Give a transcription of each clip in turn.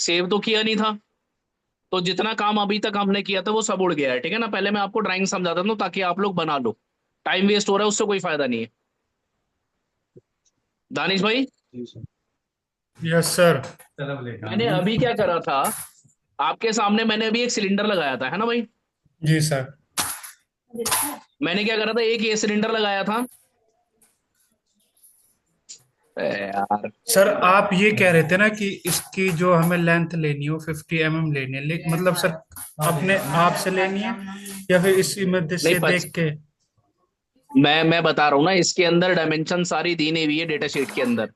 Save तो किया नहीं था। तो जितना काम अभी तक हमने किया था वो सब उड़ गया है, ठीक है ना। पहले मैं आपको ड्राइंग समझाता हूँ ताकि आप लोग बना लो। टाइम वेस्ट हो रहा है, उससे कोई फायदा नहीं है। दानिश भाई, जी सर। Yes sir. मैंने अभी क्या करा था, आपके सामने मैंने अभी एक सिलेंडर लगाया था, है ना भाई। जी सर। मैंने क्या करा था, एक ये सिलेंडर लगाया था। यार, सर आप ये कह रहे थे ना कि इसकी जो हमें लेंथ लेनी हो 50 mm लेनी है, मतलब सर अपने आप से लेनी है या फिर इसी में नहीं से देख के? मैं बता रहा हूँ ना, इसके अंदर डायमेंशन सारी दी नहीं हुई है डेटा शीट के अंदर।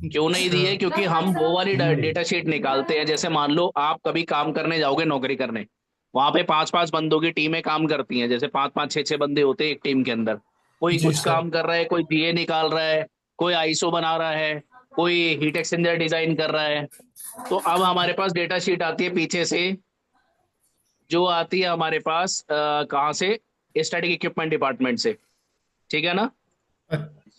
क्यों नहीं अच्छा। दी है? क्योंकि हम वो वाली डेटा शीट निकालते हैं, जैसे मान लो आप कभी काम करने जाओगे, नौकरी करने, वहां पे पांच पांच बंदों की टीमें काम करती हैं, जैसे पांच पांच छह छह बंदे होते हैं एक टीम के अंदर। कोई जी कुछ सर। काम कर रहा है, कोई जीए निकाल रहा है, कोई आईएसओ बना रहा है, कोई हीट एक्सचेंजर डिजाइन कर रहा है। तो अब हमारे पास डेटा शीट आती है पीछे से, जो आती है हमारे पास कहाँ से, स्टैटिक इक्विपमेंट डिपार्टमेंट से, ठीक है ना।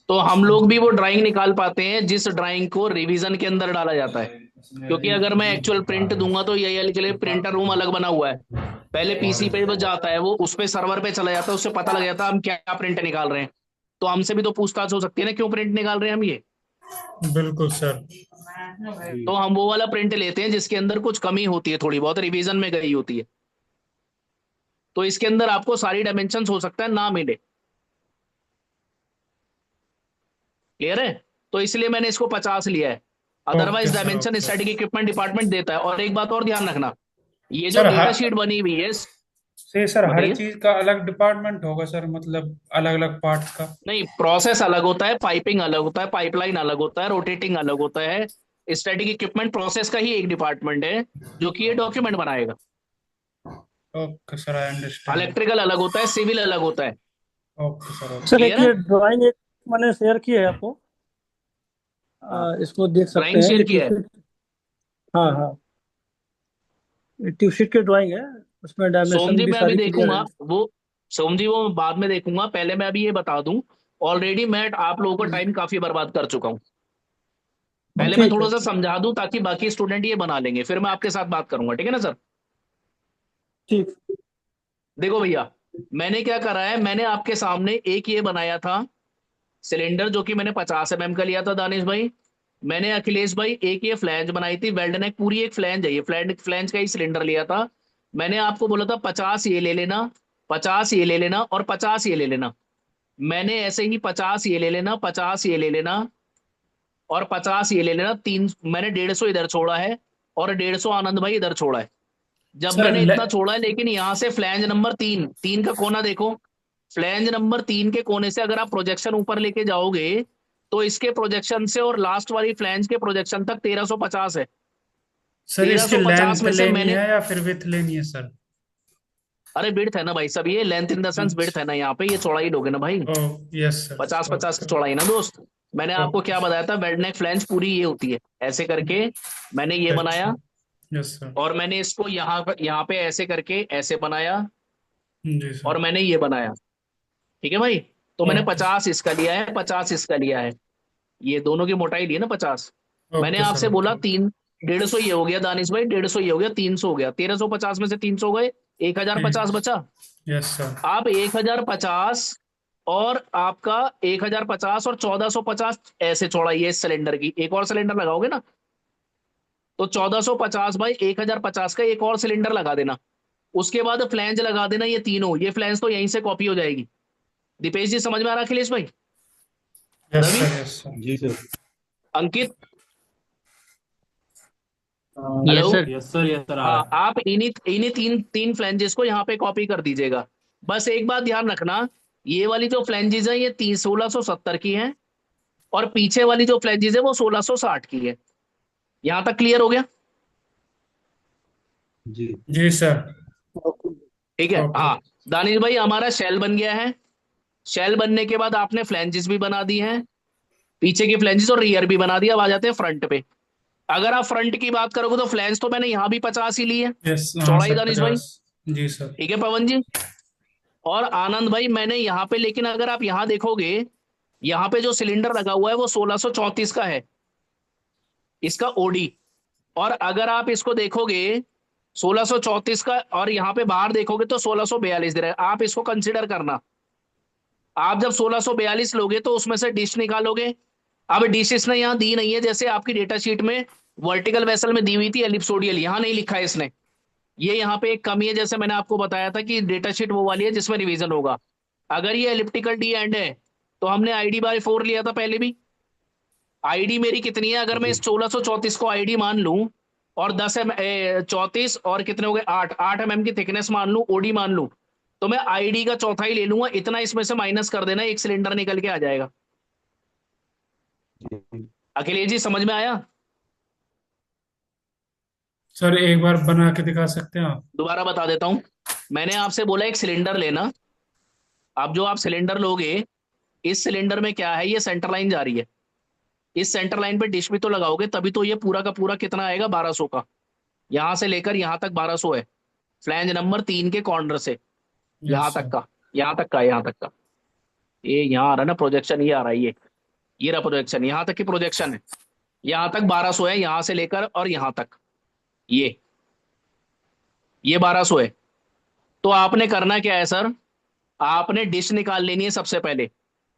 तो हम अच्छा। लोग भी वो ड्राइंग निकाल पाते हैं जिस ड्राइंग को रिवीजन के अंदर डाला जाता है। क्योंकि अगर मैं एक्चुअल प्रिंट दूंगा तो ये के लिए प्रिंटर रूम अलग बना हुआ है। पहले पीसी पे वो जाता है, वो उस पे सर्वर पे चला जाता है, उससे पता लग जाता है हम क्या प्रिंट निकाल रहे हैं। तो हमसे भी तो पूछताछ हो सकती है ना, क्यों प्रिंट निकाल रहे हैं हम ये। बिल्कुल सर। तो जी। हम वो वाला प्रिंट लेते हैं जिसके अंदर कुछ कमी होती है, थोड़ी बहुत रिवीजन में गई होती है। तो इसके अंदर आपको सारी डायमेंशन हो सकता है ना मिले। क्लियर है? तो इसलिए मैंने इसको 50 लिया है। Okay otherwise sir. Dimension okay static equipment department देता है। और एक बात और ध्यान रखना, ये जो सर। डेटा शीट बनी हुई है, सर हर बताइए। चीज का अलग डिपार्टमेंट होगा सर, मतलब अलग अलग पार्ट का? नहीं, प्रोसेस अलग होता है, पाइपिंग अलग होता है, पाइपलाइन अलग होता है, रोटेटिंग अलग होता है। स्टैटिक इक्विपमेंट प्रोसेस का ही एक डिपार्टमेंट है जो कि ये डॉक्यूमेंट बनाएगा। Okay sir, I understand. Electrical अलग होता है, सिविल अलग होता है। Okay sir. Sir okay. एक क्लियर है? ये ड्राइंग एक मैंने शेयर की है आपको। हाँ, इसको देख सकते ड्राइंग हैं, शेयर ये किया है। ट्यूबशीट। हाँ हाँ, ये ट्यूबशीट की ड्राइंग है। उसमें सोम डायमेंशन जी भी मैं अभी सारी क्लियर देखूंगा है। वो, सोम जी वो मैं बाद में देखूंगा, पहले मैं अभी ये बता दूं। ऑलरेडी मैं आप लोगों का टाइम काफी बर्बाद कर चुका हूं। पहले मैं ठीक थोड़ा है, सा ठीक। समझा दूं ताकि बाकी स्टूडेंट ये बना लेंगे, फिर मैं आपके साथ बात करूंगा, ठीक है ना सर। ठीक। देखो भैया, मैंने क्या करा है, मैंने आपके सामने एक ये बनाया था सिलेंडर, जो कि मैंने 50 mm का लिया था दानिश भाई। मैंने अखिलेश भाई एक ये फ्लैंज बनाई थी, वेल्ड नेक, पूरी एक फ्लैंज है ये, फ्लैंज फ्लैंज का ही सिलेंडर लिया था। मैंने आपको बोला था 50 ये ले लेना, 50 ये ले लेना और 50 ये ले लेना। मैंने ऐसे ही 50 ये ले लेना, 50 ये ले लेना और 50 ये ले लेना, तीन मैंने 150 इधर छोड़ा है और 150 आनंद भाई इधर छोड़ा है। जब सर मैंने इतना छोड़ा है, लेकिन यहां से फ्लैंज नंबर तीन, तीन का कोना देखो। फ्लैंज नंबर तीन के कोने से अगर आप प्रोजेक्शन ऊपर लेके जाओगे, तो इसके प्रोजेक्शन से और लास्ट वाली फ्लैंज के प्रोजेक्शन तक 1350 है। सर तेरह इसकी सौ पचास लेंथ में से लेनी मैंने, है या फिर विथ लेनी है सर? अरे विड्थ है ना भाई, सब ये length in the sense width है अच्छा। ना, यहाँ पे ये चौड़ाई लोगे ना भाई। ओ यस सर। 50 50 की ओके। चौड़ाई ना दोस्त। मैंने आपको ओके क्या सर। बताया था, बेड नेक फ्लैंज पूरी ये होती है, ऐसे करके मैंने ये अच्छा। बनाया। Yes sir. और मैंने इसको यहाँ पे ऐसे करके ऐसे बनाया। जी और सर। मैंने ये बनाया, ठीक है भाई। तो मैंने ओके। 50 इसका लिया है, 50 इसका लिया है। ये दोनों की मोटाई ली है ना 50। मैंने ओके सर। आपसे बोला ओके। तीन, 150 ये हो गया दानिश भाई, 150 ये हो गया, 300 हो गया, 1350 में से 300 गए, 1050 बचा। Yes sir. आप 1050 और आपका 1050 और 1450 ऐसे चौड़ाई है इस सिलेंडर की, एक और सिलेंडर लगाओगे ना, तो 1450 बाई 1050 का एक और सिलेंडर लगा देना। उसके बाद फ्लैंज लगा देना, ये तीनों, ये फ्लैंज तो यहीं से कॉपी हो जाएगी। दीपेश जी समझ में आ रहा है? अखिलेश भाई, yes Ravi, sir. Yes sir. जी sir. Ankit, yes hello. Sir, yes sir, yes sir, आ हाँ, रहा आप इन्हीं इन्हीं तीन तीन फ्लैंजेस को यहाँ पे कॉपी कर दीजिएगा। बस एक बात ध्यान रखना, ये वाली जो फ्लैंजेस है ये 1670 की है, और पीछे वाली जो फ्लैंजेस है वो 1660 की है। यहां तक क्लियर हो गया? है। जी। जी सर। ठीक है, ओके। हाँ। दानिश भाई, हमारा शेल बन गया है। शेल बनने के बाद आपने फ्लैंजेस भी बना दी हैं, पीछे की फ्लैंजेस और रियर भी बना दिया। अब आ जाते हैं फ्रंट पे। अगर आप फ्रंट की बात करोगे तो फ्लैंज तो मैंने यहां भी 50 ही ली है, यस हाँ चौड़ाई सर, दानिश भाई। 50। जी सर। ठीक है पवन जी। और आनंद भाई, मैंने यहाँ पे, लेकिन अगर आप यहाँ देखोगे, यहाँ पे जो सिलेंडर लगा हुआ है वो 1634 का है, इसका ओडी। और अगर आप इसको देखोगे 1634 का, और यहाँ पे बाहर देखोगे तो 1642 दे रहा है। आप इसको कंसिडर करना। आप जब 1642 लोगे तो उसमें से डिश निकालोगे। अब डिश इसने यहाँ दी नहीं है, जैसे आपकी डेटा शीट में वर्टिकल वेसल में दी हुई थी एलिप्सोडियल, यहाँ नहीं लिखा है इसने। ये यहाँ पे एक कमी है, जैसे मैंने आपको बताया था कि डेटा शीट वो वाली है जिसमें रिवीजन होगा। अगर ये एलिप्टिकल डी एंड है तो हमने ID/4 लिया था पहले भी। आईडी मेरी कितनी है, अगर मैं जी इस 1634 को आईडी मान लूं, और 34 और कितने हो गए, 8 8 mm की थिकनेस मान लूं, ओडी मान लूं, तो मैं आईडी का चौथाई ले लूंगा। इतना इसमें से माइनस कर देना, एक सिलेंडर निकल के आ जाएगा। जी अखिलेश जी समझ में आया? सर एक बार बना के दिखा सकते हैं आप? दोबारा बता देता हूं। मैंने आपसे बोला एक सिलेंडर लेना। अब जो आप सिलेंडर लोगे, इस सिलेंडर में क्या है, ये सेंटर लाइन जा रही है। इस सेंटर लाइन पे डिश भी तो लगाओगे, तभी तो ये पूरा का पूरा कितना आएगा, 1200 का। यहां से लेकर यहां तक 1200 है, फ्लैंज नंबर 3 के कॉर्नर से यहां यस तक सर। का, यहां तक का, यहां तक का। ये यहाँ आ रहा है ना प्रोजेक्शन, ये आ रहा है, ये रहा प्रोजेक्शन, यहां तक की प्रोजेक्शन है। यहां तक 1200 है, यहां से लेकर और यहां तक, ये ये 1200 है। तो आपने करना क्या है सर, आपने डिश निकाल लेनी है सबसे पहले।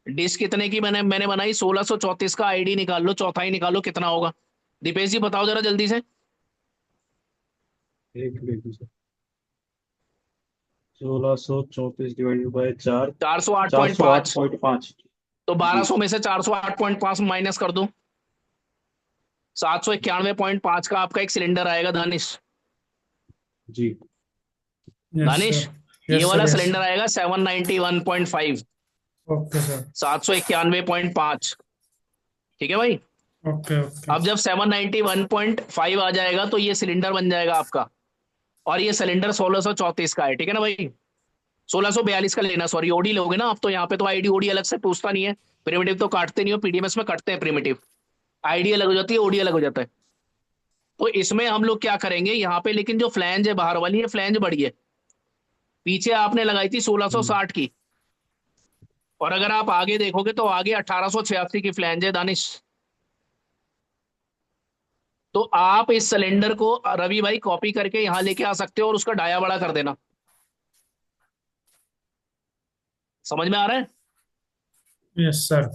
डिश कितने की मैंने मैंने बनाई, 1634 का आईडी निकाल लो, चौथाई निकालो कितना होगा। दीपेश जी बताओ जरा जल्दी से। एक मिनट सर। 1634 divided by 4, 408.5। 408.5। तो जी 1200 में से 408.5 माइनस कर दो। 791.5 का आपका एक सिलेंडर आएगा दानिश। जी यस दानिश, सर। ये यस वाला सर। यस सिलेंडर आएगा 791.5। Okay sir. 791.5। ठीक है भाई। Okay okay. अब जब 791.5 आ जाएगा तो ये सिलेंडर बन जाएगा आपका। और ये सिलेंडर 1634 का है, ठीक है ना भाई। 1642 का लेना, सॉरी, ओडी लोगे ना आप, तो यहाँ पे तो आईडी ओडी अलग से पूछता नहीं है। प्रिमिटिव तो काटते नहीं हो, पीडीएमएस में कटते हैं प्रिमिटिव। आईडी अलग हो जाती है, ओडी अलग हो जाता है। तो इसमें हम लोग क्या करेंगे यहाँ पे, लेकिन जो फ्लैंज है बाहर वाली, ये फ्लैंज बड़ी है। पीछे आपने लगाई थी 1660 की, और अगर आप आगे देखोगे तो आगे 1886 की फ्लैंज है दानिश। तो आप इस सिलेंडर को रवि भाई कॉपी करके यहां लेके आ सकते हो और उसका डाया बड़ा कर देना। समझ में आ रहा है? Yes sir.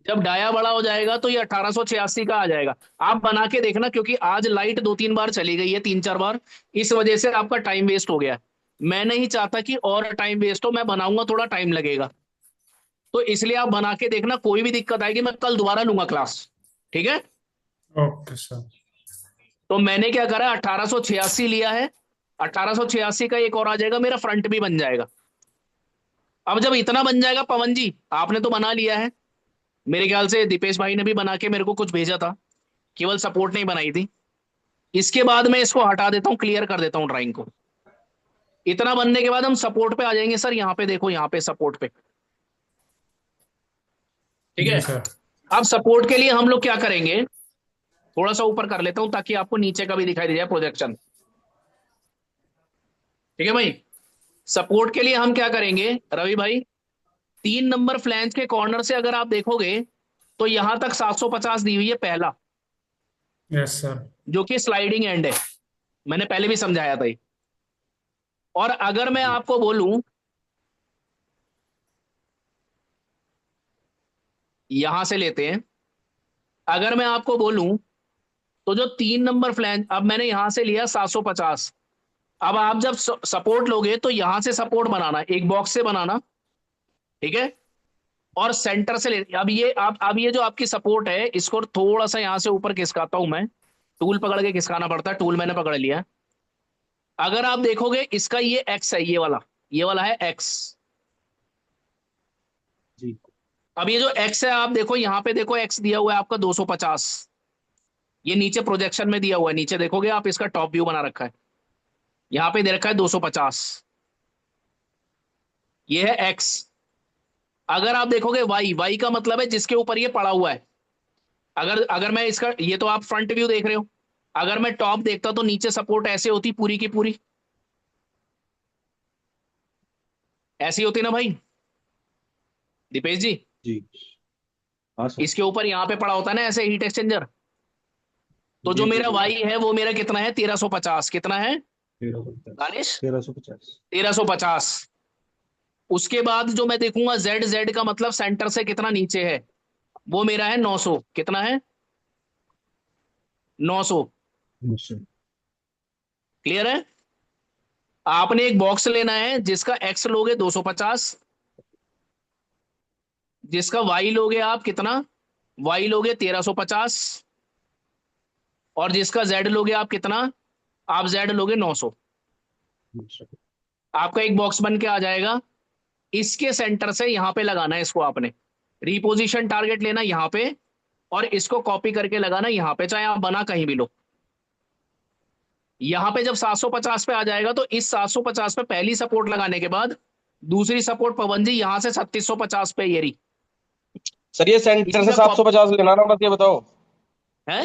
जब डाया बड़ा हो जाएगा तो ये 1886 का आ जाएगा। आप बना के देखना, क्योंकि आज लाइट 2 3 बार चली गई है, 3 4 बार। इस वजह से आपका टाइम वेस्ट हो गया है। मैं नहीं चाहता कि और टाइम वेस्ट हो, मैं बनाऊंगा थोड़ा टाइम लगेगा। तो इसलिए आप बना के देखना, कोई भी दिक्कत आएगी मैं कल दोबारा लूंगा क्लास। ठीक है। Okay sir. तो मैंने क्या करा, 1886 लिया है। 1886 का एक और आ जाएगा, मेरा फ्रंट भी बन जाएगा। अब जब इतना बन जाएगा, पवन जी आपने तो बना लिया है, मेरे ख्याल से दीपेश भाई ने भी बना के मेरे को कुछ भेजा था, केवल सपोर्ट नहीं बनाई थी। इसके बाद मैं इसको हटा देता हूं, क्लियर कर देता हूं ड्राइंग को। इतना बनने के बाद हम सपोर्ट पे आ जाएंगे सर, यहाँ पे देखो, यहाँ पे सपोर्ट पे। ठीक जी है। सर। अब सपोर्ट के लिए हम लोग क्या करेंगे, थोड़ा सा ऊपर कर लेता हूं ताकि आपको नीचे का भी दिखाई दे जाए प्रोजेक्शन। ठीक है भाई। सपोर्ट के लिए हम क्या करेंगे रवि भाई, 3 नंबर फ्लैंज के कॉर्नर से अगर आप देखोगे तो यहां तक 750 दी हुई है पहला, यस सर। जो कि स्लाइडिंग एंड है। मैंने पहले भी समझाया था ये। और अगर मैं जी आपको बोलूं, यहां से लेते हैं, अगर मैं आपको बोलूं तो जो 3 नंबर फ्लैंज, अब मैंने यहां से लिया 750। अब आप जब सपोर्ट लोगे तो यहां से सपोर्ट बनाना, एक बॉक्स से बनाना। ठीक है। और सेंटर से ले, अब ये जो आपकी सपोर्ट है, इसको थोड़ा सा यहां से ऊपर खिसकाता हूं मैं। टूल पकड़ के खिसकाना पड़ता है, टूल मैंने पकड़ लिया। अगर आप देखोगे इसका ये एक्स है, ये वाला है एक्स। जी अब ये जो एक्स है, आप देखो यहां पे, देखो एक्स दिया हुआ है आपका 250। ये नीचे प्रोजेक्शन में दिया हुआ है, नीचे देखोगे आप, इसका टॉप व्यू बना रखा है, यहां पे दे रखा है 250। ये है एक्स। अगर आप देखोगे वाई, वाई का मतलब है जिसके ऊपर ये पड़ा हुआ है। अगर अगर मैं इसका, ये तो आप फ्रंट व्यू देख रहे हो, अगर मैं टॉप देखता तो नीचे सपोर्ट ऐसे होती पूरी की पूरी, ऐसी होती ना भाई दीपेश जी। जी हाँ सर। इसके ऊपर यहाँ पे पड़ा होता है ना ऐसे हीट एक्सचेंजर। तो जो जी मेरा वाई है वो मेरा कितना है, 1350। कितना है 1350। दानिश? 1350। 1350। उसके बाद जो मैं देखूंगा जेड, जेड का मतलब सेंटर से कितना नीचे है, वो मेरा है 900। कितना है? 900। अच्छा। क्लियर है? आपने एक बॉक्स लेना है जिसका एक्स लोगे 250, जिसका वाई लोगे आप कितना, वाई लोगे 1350, और जिसका जेड लोगे आप कितना, आप जेड लोगे 900। अच्छा। आपका एक बॉक्स बन के आ जाएगा। इसके सेंटर से यहां पे लगाना है इसको आपने, रिपोजिशन टारगेट लेना यहां पे, और इसको कॉपी करके लगाना यहां पे, चाहे आप बना कहीं भी लो। यहां पे जब 750 पे आ जाएगा तो इस 750 पे पहली सपोर्ट लगाने के बाद दूसरी सपोर्ट पवन जी यहां से 3650 पे, ये रही। सर ये सेंटर इसी से का सात कॉप सौ पचास लेना ना, बस ये बताओ। है।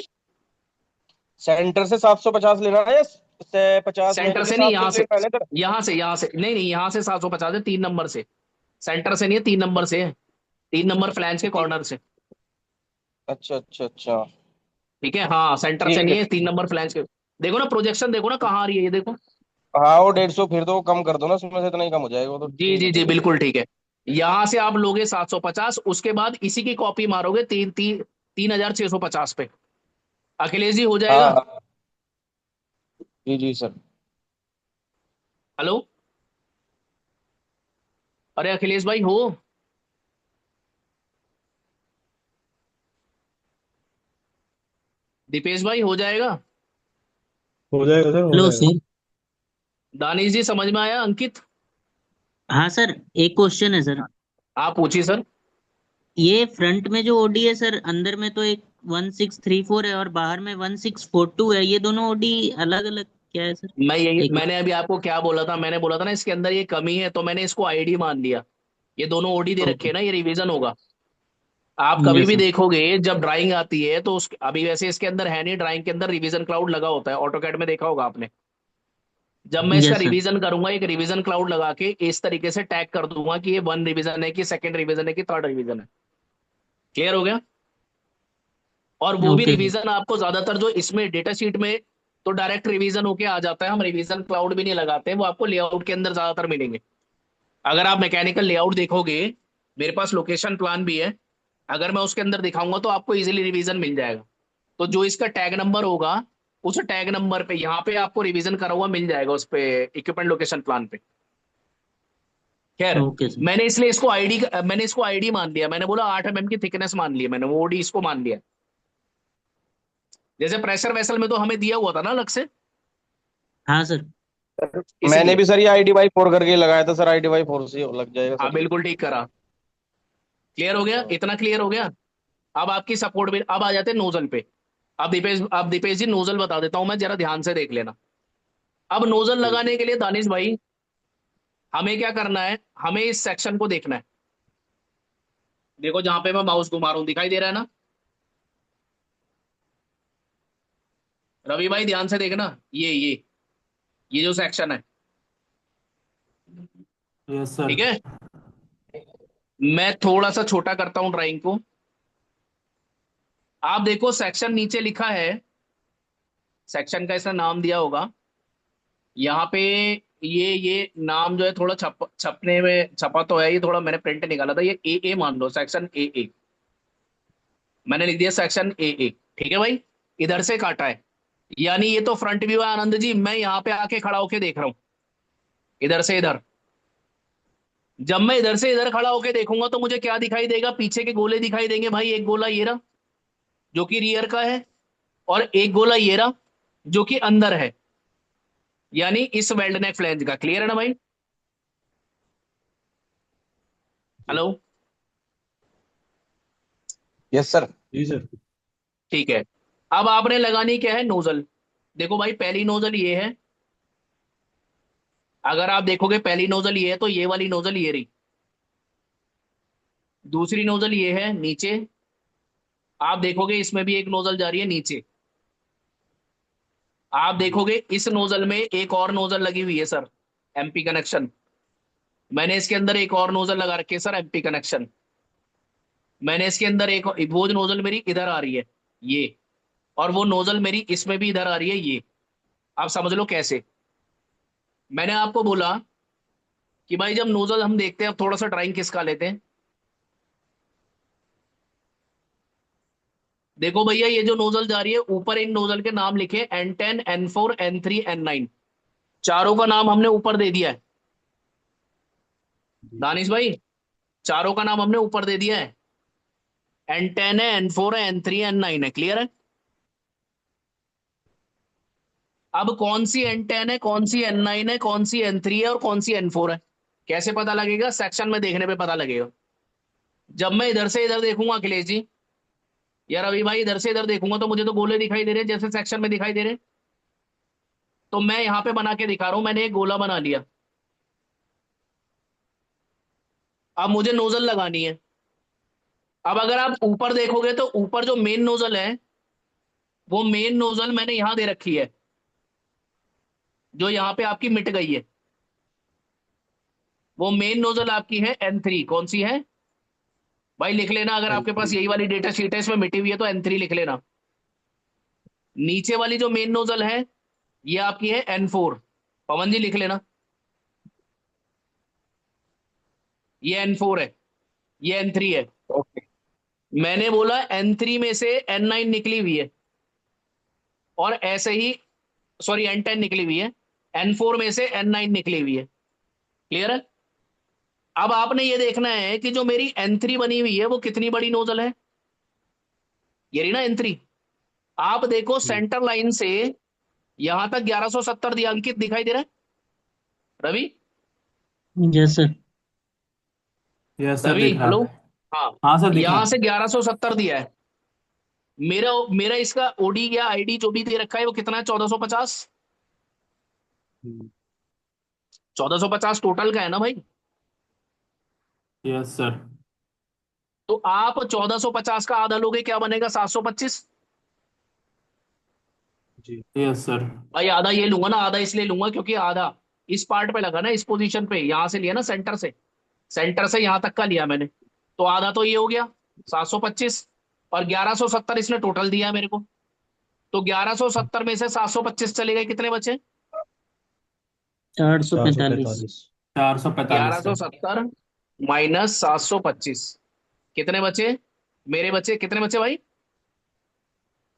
सेंटर से 750 लेना है या से 50 में, सेंटर क्योंकि से नहीं, 700 यहां से, लेना है ना इधर। यहां से नहीं नहीं, यहां से 750 है, 3 नंबर से। सेंटर से नहीं है, 3 नंबर से है। 3 नंबर फ्लैंज के कॉर्नर से। अच्छा अच्छा अच्छा। ठीक है, हाँ सेंटर से ठीक है नहीं है, ठीक 3 नंबर फ्लैंज के। देखो ना प्रोजेक्शन, देखो ना कहाँ आ रही है, ये देखो। है। हाँ वो 150 फिर तो कम कर दो ना, उसमें से इतना ही कम हो जाएगा वो तो, जी ठीक है जी जी, चलो। बिल्कुल ठीक है। यहां से आप लोगे 750, उसके बाद इसी की कॉपी मारोगे 3650 पे। अखिलेश जी हो हाँ जाएगा? हाँ। जी जी सर। हेलो, अरे अखिलेश भाई हो? दीपेश भाई हो जाएगा? हो जाएगा सर, हो हेलो जाएगा। सर। दानिश जी समझ में आया? अंकित हाँ सर, एक क्वेश्चन है सर। आप पूछिए सर। ये फ्रंट में जो ओडी है सर, अंदर में तो एक 1634 है और बाहर में 1642 है, ये दोनों ओडी अलग अलग क्या है सर? मैं यही, एक मैंने अभी आपको क्या बोला था, मैंने बोला था ना इसके अंदर ये कमी है, तो मैंने इसको आईडी मान लिया। ये दोनों ओडी दे रखे ओके। हैं ना, ये रिवीजन होगा। आप कभी यस भी सर। देखोगे जब ड्राइंग आती है तो उस, अभी वैसे इसके अंदर है नहीं, ड्राइंग के अंदर रिवीजन क्लाउड लगा होता है, ऑटोकैड में देखा होगा आपने। जब मैं इसका यस सर। रिवीजन करूंगा, एक रिवीजन क्लाउड लगा के इस तरीके से टैग कर दूंगा कि ये 1 रिवीजन है, कि सेकंड रिवीजन है, कि थर्ड रिवीजन है। क्लियर हो गया? और वो भी ओके सर। रिवीजन आपको ज्यादातर जो इसमें डेटा शीट में तो डायरेक्ट रिवीजन होके आ जाता है, हम रिवीजन क्लाउड भी नहीं लगाते, वो आपको लेआउट के अंदर ज्यादातर मिलेंगे। अगर आप मैकेनिकल लेआउट देखोगे, मेरे पास लोकेशन प्लान भी है, अगर मैं उसके अंदर दिखाऊंगा तो आपको इजीली रिवीजन मिल जाएगा। तो जो इसका टैग नंबर होगा, उस टैग नंबर पे यहाँ पे आपको रिवीजन करा हुआ मिल जाएगा उस पे, इक्विपमेंट लोकेशन प्लान पे। खैर, ओके सर। मैंने इसलिए इसको आईडी, मैंने इसको आईडी मान लिया, मैंने बोला 8 mm की थिकनेस मान लिया मैंने, वो ओडी इसको मान लिया। जैसे प्रेशर वेसल में तो हमें दिया हुआ था ना अलग से, हाँ सर। मैंने इसीलिए। भी सर ये IDY4 करके लगाया था सर, IDY4 से लग जाएगा हाँ सर ये। बिल्कुल ठीक करा। क्लियर हो गया? हाँ। इतना क्लियर हो गया? अब आपकी सपोर्ट भी, अब आ जाते हैं नोजल पे। अब दीपेश जी नोजल बता देता हूं मैं, जरा ध्यान से देख लेना। अब नोजल ठीक है। लगाने के लिए दानिश भाई हमें क्या करना है, हमें इस सेक्शन को देखना है। देखो जहां पे मैं माउस घुमा रहा हूं, दिखाई दे रहा है ना? रवि भाई ध्यान से देखना, ये जो सेक्शन है, यस सर। ठीक है। मैं थोड़ा सा छोटा करता हूं ड्राइंग को। आप देखो सेक्शन नीचे लिखा है, सेक्शन का इसने नाम दिया होगा यहाँ पे। ये नाम जो है थोड़ा छपने में छपा तो है, ये थोड़ा मैंने प्रिंट निकाला था, ये ए मान लो, सेक्शन ए। मैंने लिख दिया सेक्शन ए। ठीक है भाई, इधर से काटा है, यानी ये तो फ्रंट व्यू है आनंद जी, मैं यहाँ पे आके खड़ा होके देख रहा हूँ इधर से इधर। जब मैं इधर से इधर खड़ा होके देखूंगा तो मुझे क्या दिखाई देगा, पीछे के गोले दिखाई देंगे भाई। एक गोला ये रहा जो कि रियर का है, और एक गोला ये रहा जो कि अंदर है, यानी इस वेल्ड नेक फ्लैंज का। क्लियर है ना भाई? जी। Hello, yes sir. जी सर। ठीक है। अब आपने लगानी क्या है, नोजल। देखो भाई पहली नोजल ये है, अगर आप देखोगे पहली नोजल ये है तो ये वाली नोजल ये रही। दूसरी नोजल ये है नीचे, आप देखोगे इसमें भी एक नोजल जा रही है नीचे। आप जी। देखोगे इस नोजल में एक और नोजल लगी हुई है सर, एमपी कनेक्शन। मैंने इसके अंदर एक और नोजल लगा रखी है सर, एमपी कनेक्शन। मैंने इसके अंदर एक वो नोजल मेरी इधर आ रही है, ये और वो नोजल मेरी इसमें भी इधर आ रही है, ये आप समझ लो कैसे। मैंने आपको बोला कि भाई जब नोजल हम देखते हैं, अब थोड़ा सा ड्राइंग किसका लेते हैं। देखो भैया, ये जो नोजल जा रही है ऊपर, इन नोजल के नाम लिखे, N10, N4, N3, N9, चारों का नाम हमने ऊपर दे दिया है। दानिश भाई, चारों का नाम हमने ऊपर दे दिया है। N10 है, N4 है, N3 है, N9 है। क्लियर है? अब कौन सी N10 है, कौन सी N9 है, कौन सी N3 है और कौन सी N4 है, कैसे पता लगेगा? सेक्शन में देखने पे पता लगेगा। जब मैं इधर से इधर देखूंगा अखिलेश जी, या रवि भाई, इधर से इधर देखूंगा तो मुझे तो गोले दिखाई दे रहे हैं जैसे सेक्शन में दिखाई दे रहे हैं। तो मैं यहां पे बना के दिखा रहा हूं, मैंने एक गोला बना लिया। अब मुझे नोजल लगानी है। अब अगर आप ऊपर देखोगे तो ऊपर जो मेन नोजल है, वो मेन नोजल मैंने यहां दे रखी है, जो यहां पे आपकी मिट गई है। वो मेन नोजल आपकी है N3। कौन सी है भाई? लिख लेना, अगर आपके पास N3 यही वाली डेटा शीट है, इसमें मिटी हुई है, तो N3 लिख लेना। नीचे वाली जो मेन नोजल है, ये आपकी है N4। पवन जी लिख लेना, ये N4 है, ये N3 है। ओके। मैंने बोला N3 में से N9 निकली हुई है, और ऐसे ही, सॉरी, N10 निकली हुई है, N4 में से N9 निकली हुई है। क्लियर है? अब आपने ये देखना है कि जो मेरी N3 बनी हुई है वो कितनी बड़ी नोजल है। ये रही ना N3। आप देखो सेंटर लाइन से यहां तक 1170 दिया, अंकित दिखाई दे रहा है? Ravi, yes sir. Yes sir, Ravi दिख रहा हेलो। है। हाँ, हाँ सर, दिख रहा यहां है। से 1170 दिया है। मेरा मेरा इसका ओडी या आईडी जो भी दे रखा है वो कितना है? 1450। 1450 टोटल का है ना भाई? Yes sir. तो आप 1450 का आधा लोगे, क्या बनेगा? 725। जी। Yes sir. भाई आधा ये लूंगा ना, आधा इसलिए लूंगा क्योंकि आधा इस पार्ट पे लगा ना, इस पोजीशन पे, यहां से लिया ना, सेंटर से, सेंटर से यहां तक का लिया मैंने, तो आधा तो ये हो गया 725। और 1170 इसने टोटल दिया है मेरे को, तो 1170 में से 725 चले गए, कितने बचे? 445। 445। 445 सर। 1170 माइनस 725, कितने बचे मेरे? बचे कितने बचे भाई?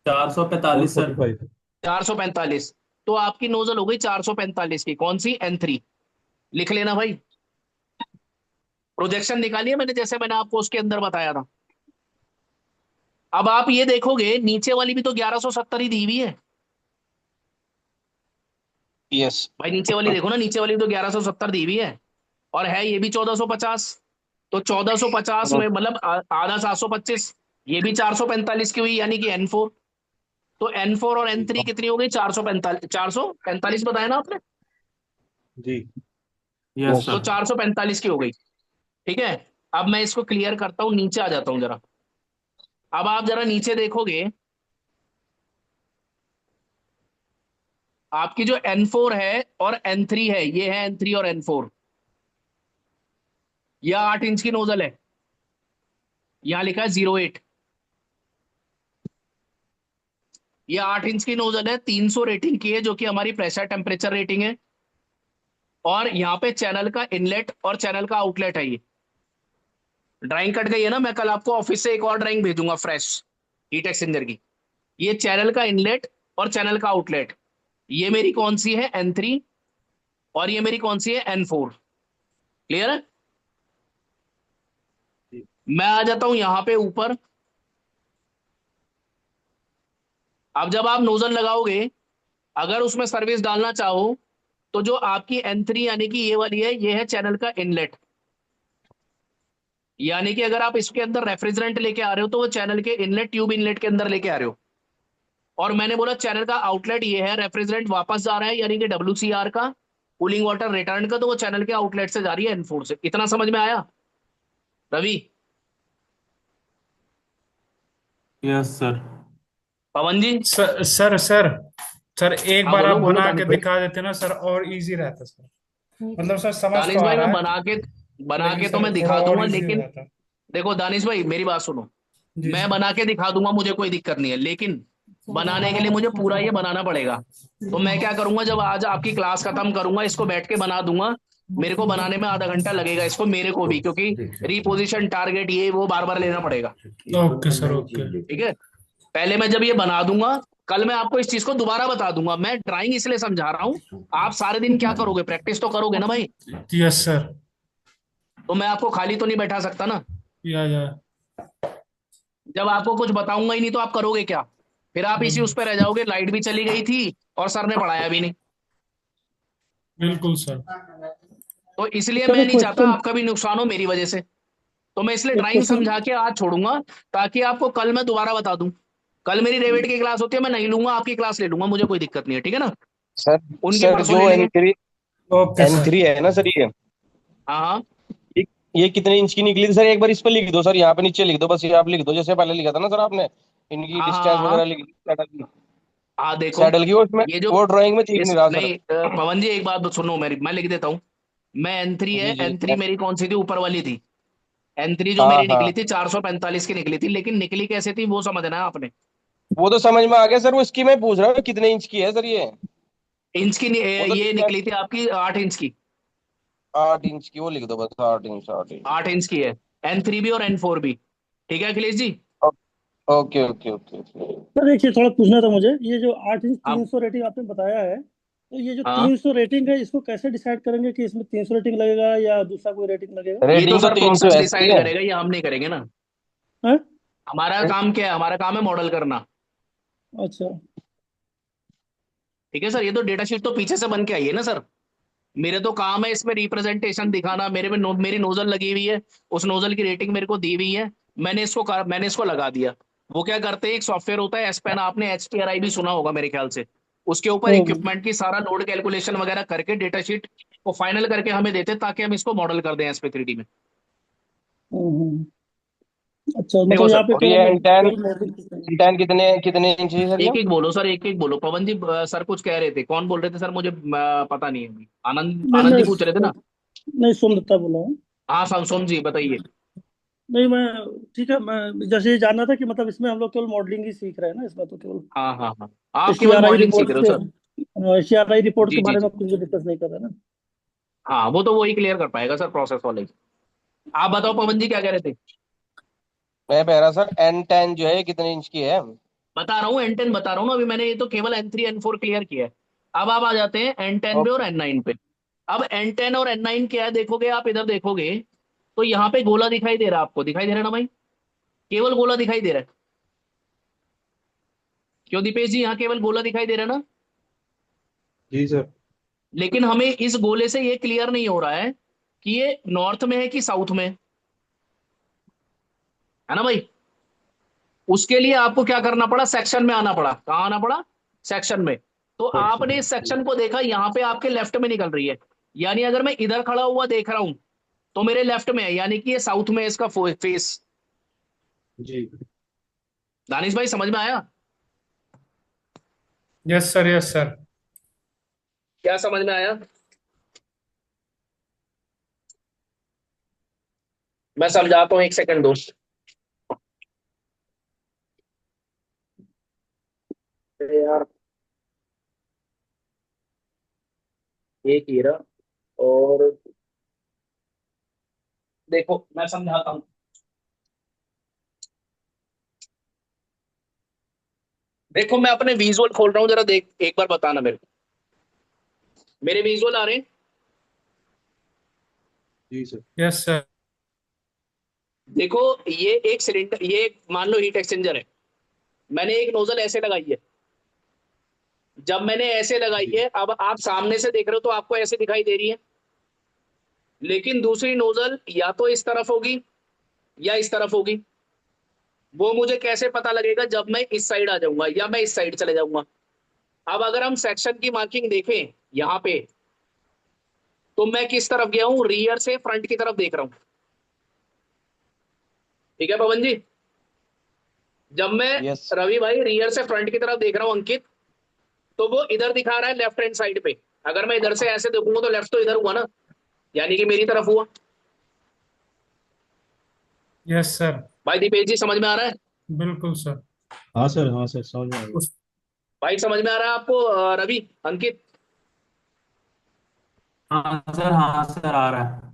445 सर। 445। 445। तो आपकी नोजल हो गई 445 की, कौन सी? N3। लिख लेना भाई। प्रोजेक्शन निकालिए मैंने, जैसे मैंने आपको उसके अंदर बताया था। अब आप ये देखोगे नीचे वाली भी तो 1170 ही दी हुई है यस। भाई। नीचे वाली देखो ना, नीचे वाली भी तो 1170 दी हुई है, और है ये भी 1450। तो 1450 में मतलब आधा 725, ये भी 445 की हुई, यानी कि N4। तो N4 और N3 कितनी हो गई? 445। 445 बताया ना आपने? जी। यस तो सर। 445 की हो गई। ठीक है, अब मैं इसको क्लियर करता हूं, नीचे आ जाता हूं जरा। अब आप जरा नीचे देखोगे, आपकी जो N4 है और N3 है, ये है N3 और N4। यह 8 इंच की नोजल है, यहां लिखा है 08। ये 8 इंच की नोजल है, 300 रेटिंग की है, जो कि हमारी प्रेशर टेम्परेचर रेटिंग है। और यहाँ पे चैनल का इनलेट और चैनल का आउटलेट है। ये ड्राइंग कट गई है ना, मैं कल आपको ऑफिस से एक और ड्राइंग भेजूंगा फ्रेश, हीट एक्सचेंजर की। ये चैनल का इनलेट और चैनल का आउटलेट, ये मेरी कौन सी है? N3। और ये मेरी कौन सी है? N4। क्लियर है? जी। मैं आ जाता हूं यहां पे ऊपर। अब जब आप नोजल लगाओगे, अगर उसमें सर्विस डालना चाहो, तो जो आपकी N3 यानी कि ये वाली है, ये है चैनल का इनलेट। यानी कि अगर आप इसके अंदर रेफ्रिजरेंट लेके आ रहे हो, तो वो चैनल के इनलेट, ट्यूब इनलेट के अंदर लेके आ रहे हो। और मैंने बोला चैनल का आउटलेट ये है, रेफ्रिजरेंट वापस जा रहा है, यानी कि WCR का, कूलिंग वाटर रिटर्न का, तो वो चैनल के आउटलेट से जा रही है N4 से। इतना समझ में आया Ravi? Yes sir. Pavan ji? Sir sir sir sir, एक हाँ बार आप बोलो बोलो बना दानिश के भाई। दिखा देते ना सर, और इजी रहता सर। मतलब सर समझ तो दानिश आ भाई रहा मैं है, बना लेकिन के तो सर मैं थोड़ा दिखा और दूंगा, इजी लेकिन रहता। देखो दानिश भाई, मेरी बात सुनो। जी मैं सर। बना के दिखा दूंगा, मुझे कोई दिक्कत नहीं है, लेकिन बनाने के लिए मुझे पूरा ये बनाना पड़ेगा। तो मैं क्या करूंगा, जब आज आपकी क्लास खत्म करूंगा इसको बैठ के बना दूंगा। मेरे को बनाने में आधा घंटा लगेगा इसको, मेरे को भी, क्योंकि रिपोजिशन टारगेट ये वो बार बार लेना पड़ेगा। Okay sir, okay. ठीक है, पहले मैं जब ये बना दूंगा, कल मैं आपको इस चीज को दोबारा बता दूंगा। मैं ड्राइंग इसलिए समझा रहा हूँ, आप सारे दिन क्या करोगे, प्रैक्टिस तो करोगे ना भाई। Yes sir. तो मैं आपको खाली तो नहीं बैठा सकता ना। या जब आपको कुछ बताऊंगा ही नहीं तो आप करोगे क्या, फिर आप इसी उस पर रह जाओगे, लाइट भी चली गई थी और सर ने पढ़ाया भी नहीं। बिल्कुल सर। तो इसलिए सर मैं एक नहीं चाहता क्वेश्चन, आपका भी नुकसान हो मेरी वजह से। तो मैं इसलिए एक ड्राइंग क्वेश्चन। समझा के आज छोड़ूंगा, ताकि आपको कल मैं दोबारा बता दूं। कल मेरी रेविट की क्लास होती है, मैं नहीं लूंगा, आपकी क्लास ले लूंगा, मुझे कोई दिक्कत नहीं है, ठीक है ना। सर उनकी सर परसों जो ले एन लेंगे। थ्री ओके एन सर। थ्री है ना सर, हाँ हाँ। ये ये कितने इंच की निकली थी सर, एक बार इस पर लिख दो सर, यहाँ पे नीचे लिख दो, बस ये आप लिख दो जैसे पहले लिखा था ना सर आपने, इनकी हाँ डिस्टेंस हाँ हाँ वगैरह लिख दी सैडल की। हाँ, देखो सैडल की वो उसमें ये जो वो ड्राइंग में ठीक इस नहीं रहा सर। नहीं पवन जी एक बात तो सुनो मेरी, मैं लिख देता हूँ। मैं N3 है, जी जी। N3 मेरी कौन सी थी, ऊपर वाली थी। N3 जो हाँ मेरी निकली हाँ, थी 445 की निकली थी, लेकिन निकली कैसे थी वो समझना है आपने। वो तो समझ में आ गया सर, वो इसकी मैं पूछ रहा हूँ कितने इंच की है सर ये। इंच की वो तो ये डिस्टेंस निकली थी आपकी 8 इंच की। 8 इंच की, वो लिख दो बस, 8 इंच 8 इंच। 8 इंच की है, N3 भी और N4 भी। ठीक है Akhilesh ji. Okay okay okay okay. Sir एक चीज थोड़ा पूछना था मुझे, ये जो 8 इंच आप 300 रेटिंग आपने बताया है, तो ये जो हाँ, 300 रेटिंग है इसको कैसे डिसाइड करेंगे कि इसमें 300 रेटिंग लगेगा या दूसरा कोई रेटिंग लगेगा? ये तो रेटिंग तो सर 300 प्रोसेस एस की डिसाइड है। करेगा, ये हम नहीं करेंगे ना। हाँ? हमारा काम क्या है, हमारा काम है मॉडल करना। अच्छा। ठीक है सर, ये तो डेटा शीट तो पीछे से बन के आई है ना सर। मेरे तो काम है इसमें रिप्रेजेंटेशन दिखाना, मेरे में मेरी नोजल लगी हुई है, उस नोजल की रेटिंग मेरे को दी हुई है। मैंने इसको लगा दिया। वो क्या करते हैं, एक सॉफ्टवेयर होता है एसपेन, आपने HPRI भी सुना होगा मेरे ख्याल से। उसके ऊपर हम्म इक्विपमेंट की सारा लोड कैलकुलेशन वगैरह करके डेटा शीट को फाइनल करके हमें देते हैं, ताकि हम इसको मॉडल कर दें SP3D में। हम्म हम्म। अच्छा, देखो मतलब यहाँ सर, पे और ये केवल एन टेन केवल मॉडलिंग नहीं है। एन टेन कितने कितने इंच है सर ये? एक एक बोलो सर, एक एक बोलो। पवन जी सर कुछ कह रहे थे, कौन बोल रहे थे सर, मुझे पता नहीं है अभी। आनंद नहीं आनंद जी मैं पूछ रहे थे ना। नहीं, सोमदत्ता बोला हूँ। हाँ सोम जी बताइए। नहीं मैं, ठीक है, मैं जैसे ये जानना था कि मतलब इसमें हम लोग केवल मॉडलिंग ही सीख रहे हैं ना, इसमें तो केवल हाँ हाँ हाँ, आप एस टी केवल आर आई मॉडलिंग सीख रिपोर्ट रहे हो के सर। एस के जी जी बारे में जी। कुछ भी डिस्कस नहीं कर रहे ना। हाँ वो तो वही क्लियर कर पाएगा सर, प्रोसेस वाले। आप बताओ पवन जी क्या कह रहे थे। मैं कह रहा सर N10 जो है ये कितने इंच की है? बता रहा हूँ N10 बता रहा हूँ ना, अभी मैंने ये तो केवल N3 N4 क्लियर किया है। अब आप आ जाते हैं N10 पे और ओके। N9 पे। अब N10 और N9 क्या है, देखोगे आप इधर देखोगे, तो यहाँ पे गोला दिखाई दे रहा है, आपको दिखाई दे रहा है ना भाई, केवल गोला दिखाई दे रहा है। क्यों दीपेश जी, यहाँ केवल गोला दिखाई दे रहा है ना। जी सर। लेकिन हमें इस गोले से ये क्लियर नहीं हो रहा है कि ये नॉर्थ में है कि साउथ में है ना भाई। उसके लिए आपको क्या करना पड़ा, सेक्शन में आना पड़ा। कहाँ आना पड़ा, सेक्शन में। तो आपने इस सेक्शन को देखा, यहाँ पे आपके लेफ्ट में निकल रही है, यानी अगर मैं इधर खड़ा हुआ देख रहा हूं तो मेरे लेफ्ट में है, यानी कि ये साउथ में है इसका फेस। जी। दानिश भाई समझ में आया, यस सर, यस सर। क्या समझ में आया। मैं समझाता हूँ, एक सेकंड दोस्त। अरे यार, एक ही रहा। और देखो मैं समझाता हूँ। देखो मैं अपने विजुअल खोल रहा हूँ, जरा देख एक बार बताना मेरे को, मेरे विजुअल आ रहे हैं। जी सर। Yes sir. देखो ये एक सिलेंडर, ये मान लो हीट एक्सचेंजर है। मैंने एक नोजल ऐसे लगाई है। जब मैंने ऐसे लगाई जी। है, अब आप सामने से देख रहे हो तो आपको ऐसे दिखाई दे रही है। लेकिन दूसरी नोजल या तो इस तरफ होगी या इस तरफ होगी। वो मुझे कैसे पता लगेगा, जब मैं इस साइड आ जाऊंगा या मैं इस साइड चले जाऊंगा। अब अगर हम सेक्शन की मार्किंग देखें यहाँ पे, तो मैं किस तरफ गया हूं, रियर से फ्रंट की तरफ देख रहा हूं। ठीक है पवन जी। जब मैं, यस। रवि भाई, रियर से फ्रंट की तरफ देख रहा हूं अंकित, तो वो इधर दिखा रहा है लेफ्ट हैंड साइड पे। अगर मैं इधर से ऐसे देखूंगा तो लेफ्ट तो इधर हुआ ना, यानी कि मेरी तरफ हुआ। Yes sir. भाई दीपेश जी समझ में आ रहा है। बिल्कुल सर। हाँ सर, हाँ सर, समझ में आ गया। उस भाई समझ में आ रहा है आपको रवि, अंकित? हाँ सर आ रहा है।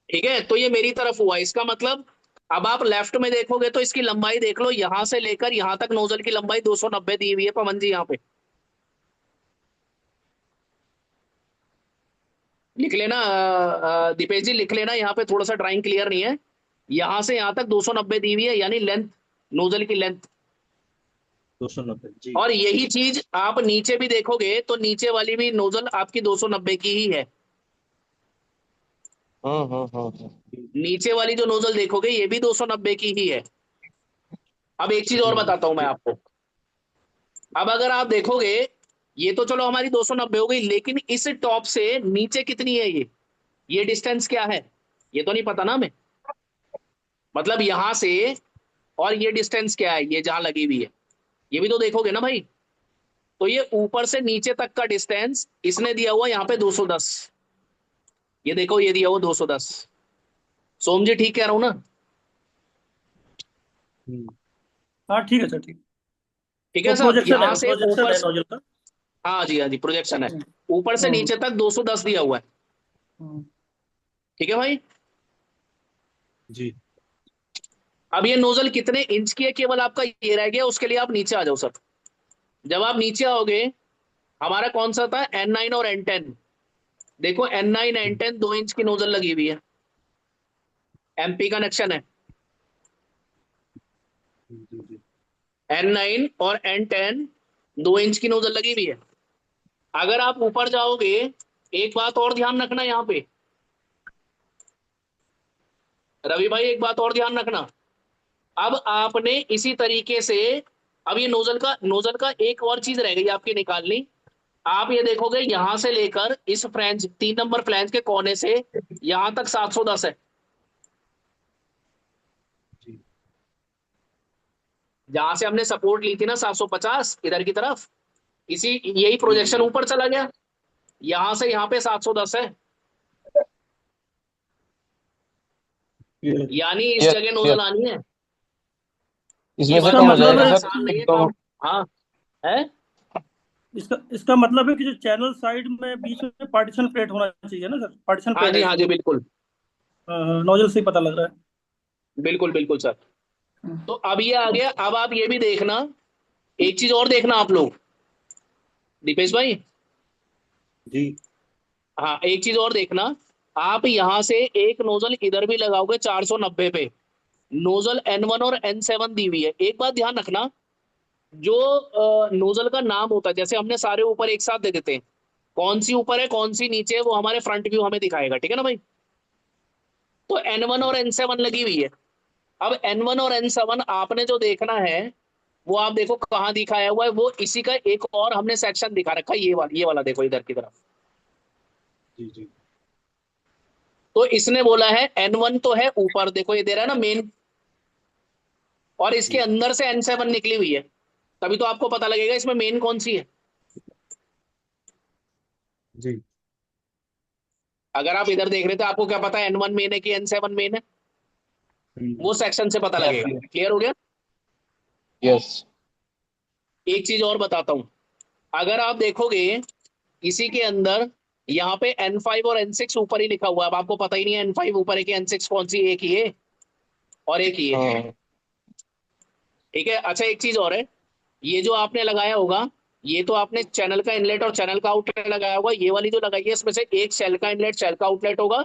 ठीक है, तो ये मेरी तरफ हुआ, इसका मतलब अब आप लेफ्ट में देखोगे तो इसकी लंबाई देख लो, यहां से लेकर यहां तक नोजल की लंबाई 290 दी हुई है पवन जी, यहाँ पे लिख लेना। दीपेश जी लिख लेना, यहाँ पे थोड़ा सा ड्राइंग क्लियर नहीं है। यहां से यहां तक 290 दी हुई है, यानी लेंथ, नोजल की लेंथ। 290 जी। और यही चीज आप नीचे भी देखोगे तो नीचे वाली भी नोजल आपकी 290 की ही है। नीचे वाली जो नोजल देखोगे ये भी 290 की ही है। अब एक चीज और जी बताता हूं मैं आपको। अब अगर आप देखोगे, ये तो चलो हमारी 290 हो गई, लेकिन इस टॉप से नीचे कितनी है ये डिस्टेंस क्या है, ये तो नहीं पता ना हमें। मतलब यहां से और ये डिस्टेंस क्या है, ये जहां लगी हुई है, ये भी तो देखोगे ना भाई। तो ये ऊपर से नीचे तक का डिस्टेंस इसने दिया हुआ यहाँ पे 210। ये देखो, ये दिया हुआ 210। सोम जी ठीक कह रहा हूं ना? हम्म, हाँ ठीक है सर, ठीक। ठीक वो है सर, प्रोजेक्शन यहां है, से प्रोजेक्शन ऊपर है नोजल का। हाँ जी हाँ जी, प्रोजेक्शन है। हम्म, ऊपर से हम्म, नीचे तक 210 दिया हुआ है। हम्म। ठीक है भाई। जी अब ये नोजल कितने इंच की है, केवल आपका ये रह गया, उसके लिए आप नीचे आ जाओ सर। जब आप नीचे आओगे, हमारा कौन सा था, N9 और N10। देखो N9 N10 2 इंच की नोजल लगी हुई है, MP कनेक्शन है। जी जी। N9 और N10 2 इंच की नोजल लगी हुई है। अगर आप ऊपर जाओगे, एक बात और ध्यान रखना यहाँ पे, रवि भाई एक बात और ध्यान रखना। अब आपने इसी तरीके से, अब ये नोजल का एक और चीज रह गई आपकी निकालनी। आप ये देखोगे यहां से लेकर इस फ्लैंज, 3 नंबर फ्लैंज के कोने से यहां तक 710 है। जी जहां से हमने सपोर्ट ली थी ना 750 इधर की तरफ, इसी यही जी जी प्रोजेक्शन जी। ऊपर चला गया, यहां से यहां पे 710 है। क्लियर। यानी इस यस जगह यस, नोजल आनी है। ये इसमें से इसका कम हो बताना मतलब जाएगा इतना है, सर आसान नहीं है तो। काम। हाँ है। इसका मतलब है कि जो चैनल साइड में बीच में पार्टीशन प्लेट होना चाहिए ना सर, पार्टीशन हाँ प्लेट है जी हाँ इसमें। जी, बिल्कुल नोजल से ही पता लग रहा है। बिल्कुल बिल्कुल सर। तो अब ये आ हम्म, गया, अब आप ये भी देखना, एक चीज और देखना आप लोग, दीपेश भाई। जी हाँ एक चीज और देखना, आप यहां से एक नोजल इधर भी लगाओगे 490 पे, नोजल N1 और N7 दी हुई है। एक बात ध्यान रखना, जो नोजल का नाम होता है, जैसे हमने सारे ऊपर एक साथ दे देते हैं, कौन सी ऊपर है कौन सी नीचे है वो हमारे फ्रंट व्यू हमें दिखाएगा, ठीक है ना भाई। तो N1 और N7 लगी हुई है। अब N1 और N7 आपने जो देखना है, वो आप देखो कहाँ दिखाया हुआ है, वो इसी का एक और हमने सेक्शन दिखा रखा है, ये वाला देखो इधर की तरफ। जी जी। तो इसने बोला है N1 तो है ऊपर, देखो ये दे रहा है ना मेन, और इसके जी अंदर से N7 निकली हुई है। तभी तो आपको पता लगेगा इसमें मेन कौन सी है। जी। अगर आप इधर देख रहे थे, आपको क्या पता है N1 मेन है कि N7 मेन है, वो सेक्शन से पता यस लगेगा। क्लियर हो गया। यस। एक चीज और बताता हूं, अगर आप देखोगे इसी के अंदर, यहाँ पे N5 और N6 ऊपर ही लिखा हुआ है। अब आपको पता ही नहीं है N5 ऊपर है कि N6 कौन सी, एक ही है और एक ही है। हम्म। ठीक है, अच्छा एक चीज और है, ये जो आपने लगाया होगा, ये तो आपने चैनल का इनलेट और चैनल का आउटलेट लगाया होगा। ये वाली जो लगाई है इसमें से एक शेल का इनलेट शेल का आउटलेट होगा,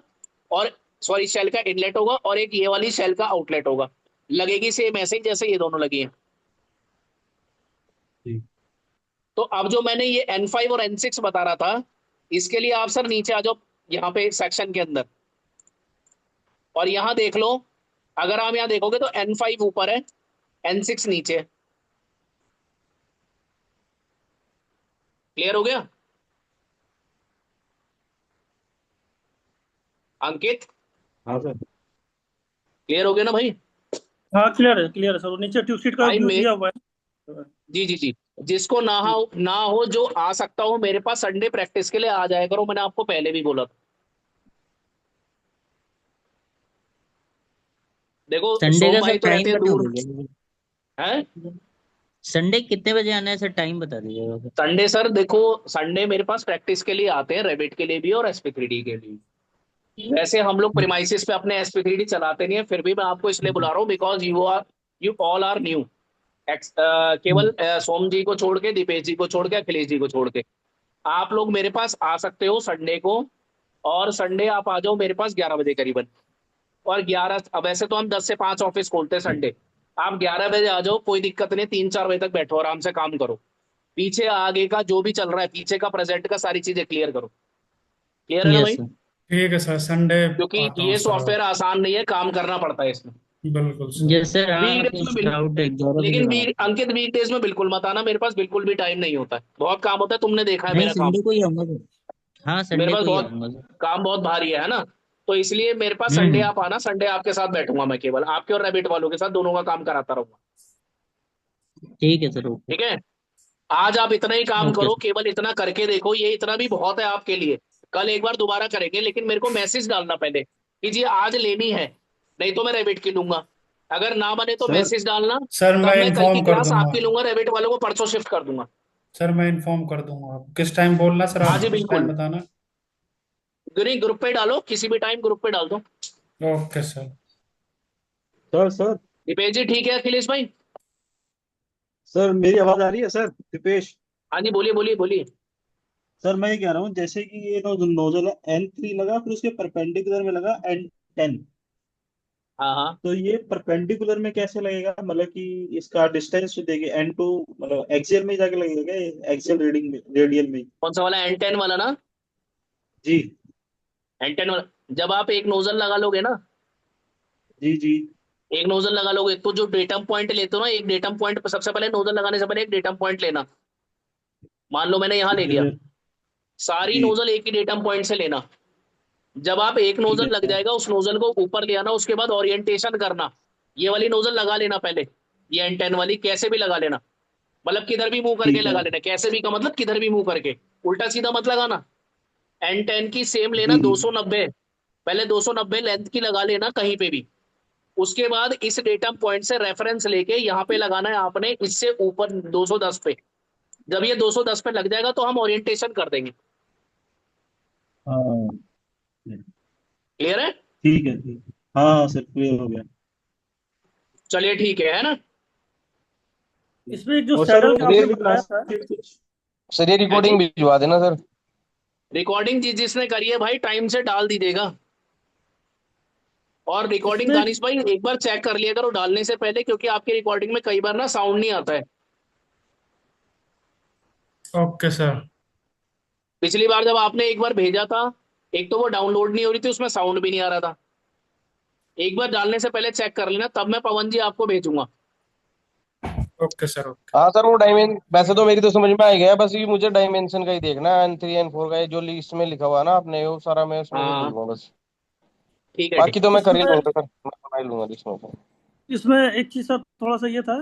और सॉरी शेल का इनलेट होगा, और एक ये वाली शेल का आउटलेट होगा। लगेगी सेम ऐसे ही जैसे ये दोनों लगी है। जी तो अब जो मैंने ये N5 और N6 बता रहा था, इसके लिए आप सर नीचे आ जाओ, यहाँ पे सेक्शन के अंदर, और यहाँ देख लो। अगर आप यहाँ देखोगे तो N5 ऊपर है, N6 नीचे है। क्लियर हो गया अंकित? हाँ सर। क्लियर हो गया ना भाई? हाँ क्लियर है सर, वो नीचे ट्यूब शीट का भाई व्यू मैं, दिया हुआ है। जी जी जी, जिसको ना हो जो आ सकता हो मेरे पास संडे प्रैक्टिस के लिए आ जाया करो, मैंने आपको पहले भी बोला था। देखो संडे का सोम सर भाई तो रहते टाइम हैं बता दूर, दीजिए। हैं? संडे कितने बजे आना है सर, टाइम बता दीजिएगा सर। संडे सर देखो, संडे मेरे पास प्रैक्टिस के लिए आते हैं, रेबिट के लिए भी और SP3D के लिए। वैसे हम लोग प्रीमाइसिस पे अपने SP3D चलाते नहीं है, फिर भी मैं आपको इसलिए बुला रहा हूँ because you all are new. केवल सोम जी को छोड़ के, दीपेश जी को छोड़ के, अखिलेश जी को छोड़ के आप लोग मेरे पास आ सकते हो संडे को। और संडे आप आ जाओ मेरे पास 11 बजे करीबन। और 11, अब वैसे तो हम 10 से 5 ऑफिस खोलते हैं संडे। आप 11 बजे आ जाओ, कोई दिक्कत नहीं, 3-4 बजे तक बैठो, आराम से काम करो। पीछे आगे का जो भी चल रहा है, पीछे का प्रेजेंट का सारी चीजें क्लियर करो। क्लियर है ना यस भाई? सर। ठीक है सर, संडे क्योंकि आता हूँ ये सर। सॉफ्टवेयर आसान नहीं है, काम करना पड़ता है इसमें। बिल्कुल सर। यस सर, हाँ वीकडेज में स्काउट 11 बजे लेकिन आ रहा अंकित वीकडेज में बिल्कुल मत आना, मेरे पास बिल्कुल भी टाइम नहीं होता है, बहुत काम होता है, तुमने देखा है नहीं, मेरा काम। संडे को ही आऊंगा सर। हाँ मेरे संडे पास को ही बहुत आऊंगा सर। काम बहुत भारी है ना। तो इसलिए मेरे पास संडे हम्म। आप आना, संडे आपके साथ बैठूंगा मैं, केवल आपके और रैबिट वालों के साथ, दोनों का काम कराता रहूंगा। ठीक है सर, ओके। ठीक है, आज आप इतना ही काम ओके करो, सर। केवल इतना करके देखो, ये इतना भी बहुत है आपके लिए। कल एक बार दोबारा करेंगे, लेकिन मेरे को मैसेज डालना पहले कि जी आज लेनी है, नहीं तो मैं रैबिट की लूंगा। अगर ना बने तो सर मैसेज डालना, सर तब मैं मैं कल की इन्फॉर्म कर क्लास दूंगा। आपकी लूंगा, रैबिट वालों को परसों शिफ्ट कर दूंगा। सर मैं इन्फॉर्म कर दूंगा, आप किस टाइम बोलना सर, हाँ आप जी किस टाइम बिल्कुल। बताना। नहीं, ग्रुप पे डालो, किसी भी टाइम ग्रुप पे डाल दो। Okay sir. सर दीपेश जी ठीक है, अखिलेश भाई? सर मेरी आवाज आ रही है सर दीपेश? हाँ जी, बोलिए बोलिए बोलिए। सर मैं ये कह रहा हूँ, जैसे कि ये नोजल है N3 लगा, फिर उसके परपेंडिकुलर में लगा N10। हाँ हाँ। तो ये परपेंडिकुलर में कैसे लगेगा, मतलब कि इसका डिस्टेंस जो देंगे N2, मतलब एक्सियल में ही जाके लगेगा क्या, एक्सियल रीडिंग में, रेडियल में? कौन सा वाला, N10 वाला ना? जी N10 वाला, जब आप एक नोजल लगा लोगे ना, जी जी। एक नोजल लगा लोगे तो जो डेटम पॉइंट लेते हो ना, एक डेटम पॉइंट सबसे पहले, नोजल लगाने से पहले एक डेटम पॉइंट लेना। मान लो मैंने यहाँ ले ठीक है लिया, सर। सारी जी नोजल एक ही डेटम पॉइंट से लेना। जब आप एक ठीक नोजल है लग सर। जाएगा, उस नोजल को ऊपर ले आना, उसके बाद ओरिएंटेशन करना। ये वाली नोजल लगा लेना पहले, ये N10 वाली कैसे भी लगा लेना, मतलब किधर भी मुंह करके ठीक लगा है। लेना, कैसे भी का मतलब किधर भी मुंह करके, उल्टा सीधा मत लगाना। N10 की सेम लेना जी जी 290, पहले 290 लेंथ की लगा लेना कहीं पे भी। उसके बाद इस डेटा पॉइंट से रेफरेंस लेके यहाँ पे लगाना है आपने, इससे ऊपर 210 पे। जब ये 210 पे लग जाएगा तो हम ओरिएंटेशन कर देंगे। हाँ। क्लियर है? ठीक है ठीक है। हाँ हाँ सर, क्लियर हो गया। चलिए ठीक है ना? इसमें एक जो और सर सैडल वो का आपने रियल बताया क्लास था, कुछ? सर ये है जी, रिकॉर्डिंग भिजवा देना सर। रिकॉर्डिंग जिसने करी है भाई, टाइम से डाल दीजिएगा। और रिकॉर्डिंग इसमें दानिश भाई एक बार चेक कर लिया करो डालने से पहले, क्योंकि आपकी रिकॉर्डिंग में कई बार ना साउंड नहीं आता है। Okay sir. पिछली बार जब आपने एक बार भेजा था, एक तो वो डाउनलोड नहीं हो रही थी, उसमें साउंड भी नहीं आ रहा था। एक बार डालने से पहले चेक कर लेना, तब मैं पवन जी आपको भेजूंगा। Okay sir, okay. हाँ सर वो डायमेंशन वैसे तो मेरी तो समझ में आ ही गया, बस ये मुझे डायमेंशन का ही देखना है, N3 N4 का, ये जो लिस्ट में लिखा हुआ है ना आपने, वो सारा मैं उसमें से हाँ भूलूंगा बस। ठीक है ठीक। बाकी तो मैं कर ही इसमें लूंगा सर, मैं बना ही लूंगा लिस्ट में से। इसमें एक चीज सर थोड़ा सा ये था,